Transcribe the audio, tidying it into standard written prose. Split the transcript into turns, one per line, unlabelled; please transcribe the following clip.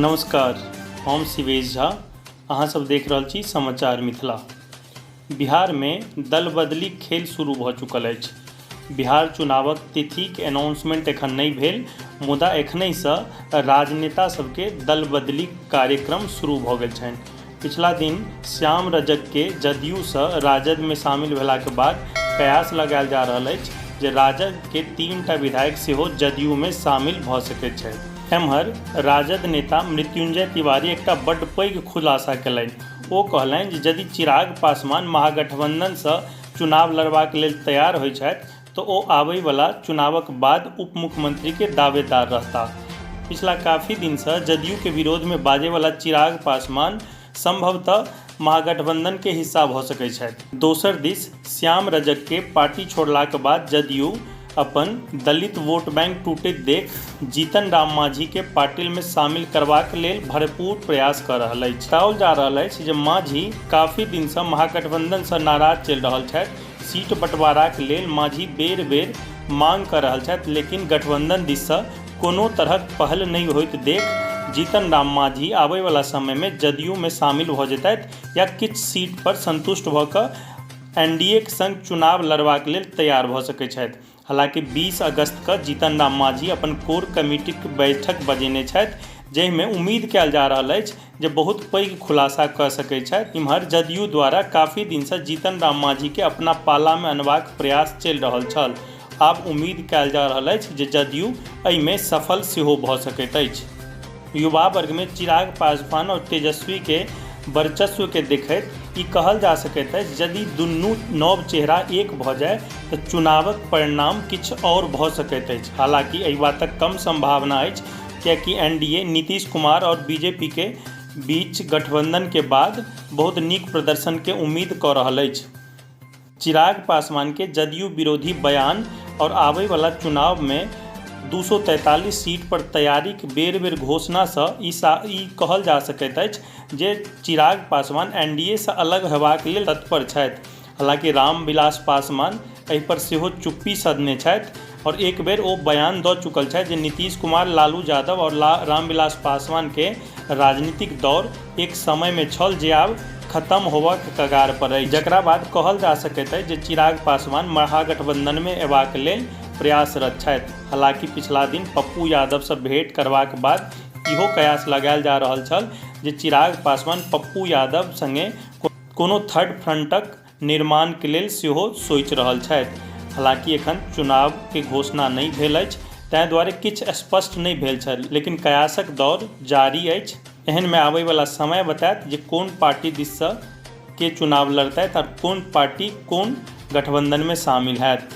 नमस्कार, हम शिवेश झा। अहाँ सब देख रहल छी समाचार मिथिला। बिहार में दल बदली खेल शुरू भ चुकल अछि। बिहार चुनावक तिथिक अनाउंसमेंट एखन नहीं भेल, मुदा एखनहिसँ राजनेता सबके दल बदली कार्यक्रम शुरू भ गेल छनि। पिछला दिन श्याम रजक के जदयू सँ राजद में शामिल भेलाक बाद कयास लगायल जा रहल अछि जे राजद के 3टा विधायक सेहो जदयू में शामिल भ सकैत छथि। एम्हर राजद नेता मृत्युंजय तिवारी एकटा बड्ड पैघ खुलासा कयलनि। ओ कहलनि जे यदि चिराग पासवान महागठबंधन सँ चुनाव लड़बाक लेल तैयार होइ छथि तऽ ओ आबय वाला चुनावक बाद उप मुख्यमंत्री के दावेदार रहता। पिछला काफी दिन से जदयू के विरोध में बाजे वाला चिराग पासवान संभवतः महागठबंधन के हिस्सा भ सकैत छथि। दोसर दिस श्याम रजक के पार्टी छोड़लाक बाद जदयू अपन दलित वोट बैंक टूटैत देख जीतन राम मांझी के पार्टी में शामिल करबाक लेल भरपूर प्रयास कर रहल अछि। बताओल जा रहल अछि जे मांझी काफी दिन से महागठबंधन से नाराज चलि रहल छथि। सीट बंटवाराक लेल मांझी बेर बेर मांग कर रहल छथि, लेकिन गठबंधन दिस से कोनो तरहक पहल नहीं होइत देख जीतन राम मांझी आबय वाला समय में जदयू में शामिल भ जेतैथ या किछु सीट पर संतुष्ट भ कऽ एनडीए के संग चुनाव लड़बाक लेल तैयार भ सकैत छथि। हालांकि 20 अगस्त के जीतन राम मांझी अपन कोर कमिटी के बैठक बजेने छथि, जाहिमे उम्मीद कयल जा रहल अछि जे बहुत पैघ खुलासा कऽ सकैत छथि। इम्हर जदयू द्वारा काफी दिन से जीतन राम मांझी के अपना पाला में अनबाक प्रयास चलि रहल छल। आब उम्मीद कयल जा रहल अछि जे जदयू एहिमे सफल सेहो भऽ सकैत अछि। युवा वर्ग में चिराग पासवान और तेजस्वी के वर्चस्व के देखैत ई कहल जा सकैत अछि यदि दुनू नव चेहरा एक भऽ जाय तऽ चुनावक परिणाम किछु और भऽ सकैत अछि। हालांकि एहि बातक कम संभावना अछि, कियाकि एनडीए नीतीश कुमार और बीजेपी के बीच गठबंधन के बाद बहुत नीक प्रदर्शन के उम्मीद कऽ रहल अछि। चिराग पासवान के जदयू विरोधी बयान और आबय वाला चुनाव में 243 सीट पर तैयारी के बेर बेर घोषणा सँ ई कहल जा सकैत अछि जे चिराग पासवान एनडीए से अलग हेबाक लेल तत्पर छथि। हालांकि रामविलास पासवान एहि पर सेहो चुप्पी सधने छथि और एक बेर ओ बयान दऽ चुकल छथि जे नीतीश कुमार, लालू यादव और रामविलास पासवान के राजनीतिक दौर एक समय में छल जे आब खत्म होबाक कगार पर अछि, जकरा बाद कहल जा सकैत अछि जे चिराग पासवान महागठबंधन में एबाक लेल प्रयासरत छथि। हालांकि पिछला दिन पप्पू यादव से भेंट करबाक बाद इहो कयास लगायल जा रहल छल जे चिराग पासवान पप्पू यादव संगे कोनो थर्ड फ्रंटक निर्माण के लेल सेहो सोचि रहल छथि। हालांकि एखन चुनाव के घोषणा नहीं भेल अछि, ताहि दुआरे किछु स्पष्ट नहीं भेल छल, लेकिन कयासक दौर जारी अछि। एहन में आबय वाला समय बतायत जे कोन पार्टी दिस से के चुनाव लड़तैथ और कोन पार्टी कोन गठबंधन में शामिल हैत।